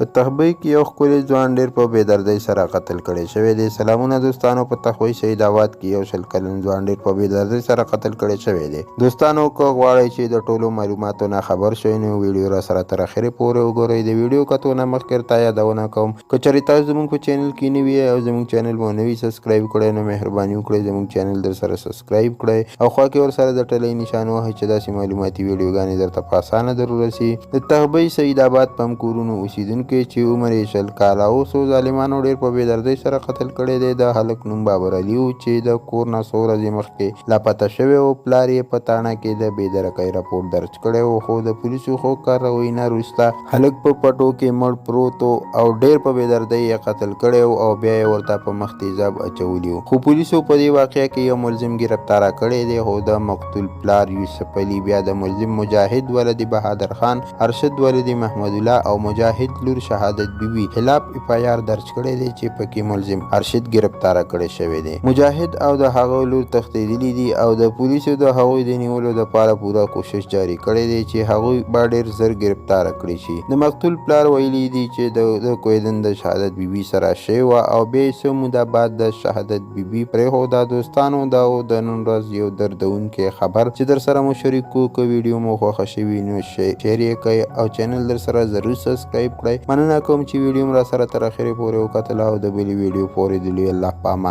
په تخبۍ کې یو ښکلی ځوان ډېر په بېدردۍ سره قتل کړی شوی دی. سلامونه دوستانو، په تخبۍ شهید آباد کې یو 20 کلن ځوان ډېر په بېدردۍ سره قتل کړی شوی دی. دوستانو، که غواړئ چې د ټولو معلوماتو نه خبر شئ نو ویډیو را سره تر اخرې پورې وګورئ. د ویډیو کتو نه مخکې ورته یادونه کوم، که چېرې تاسو زموږ په چینل کې نوي یئ او زموږ چینل مو نه وي سبسکرایب کړی نو مهرباني وکړئ زموږ چینل در سره سبسکرایب کړئ او خوا کې ورسره د ټلۍ نشان وهئ چې داسې معلوماتي ویډیوګانې درته په اسانه در ورسي. د تخبۍ شهید آباد په کورونو اوسیدونکی چې عمر یې 20 کاله و، څو ظالمانو ډېر په بېدردۍ سره قتل کړی دی. د هلک نوم بابر علي و چې د کور نه څو ورځې مخکې لاپته شوی و. پلار یې په تاڼه کې د بېدرکۍ راپور درج کړی و، خو د پولیسو ښو کاروۍ نه وروسته هلک په پټو کې مړ پروت و او ډېر په بېدردۍ یې قتل کړی و او بیا یې ورته په مخ تیزاب اچولی و. خو پولیسو په دې واقعه کې یو ملزم ګرفتاره کړی دی، خو د مقتول پلار یوسف علي بیا د ملزم مجاهد ولد بهادر خان، ارشد ولد محمد الله او مجاهد لور شهادت بیبي خلاف FIR درج کړی دی چې پکې ملزم ارشد گرفتاره کړی شوی دی. مجاهد او د هغه لور تښتېدلي دي او د پولیسو د هغوی د نیولو لپاره پوره کوشش جاري کړی دی چې هغوی به ډېر زر گرفتاره کړي شي. د مقتول پلار ویلي دی چې د کویدن د شهادت بیبي سره شوی وه او بیا یې څه موده بعد د شهادت بیبي پرېښوده. دوستانو، دا و د نن ورځ یو دردونکی خبر چې در سره مو شریک کړو. که ویډیو مو خوښه شوي نو شیر یې کړئ او چینل در سره ضرور سبسکرایب کړئ. مننه کوم چې ویډیو م را سره تر اخرې پورې وکتله او د بلې ویډیو پورې دلې. الله په امان.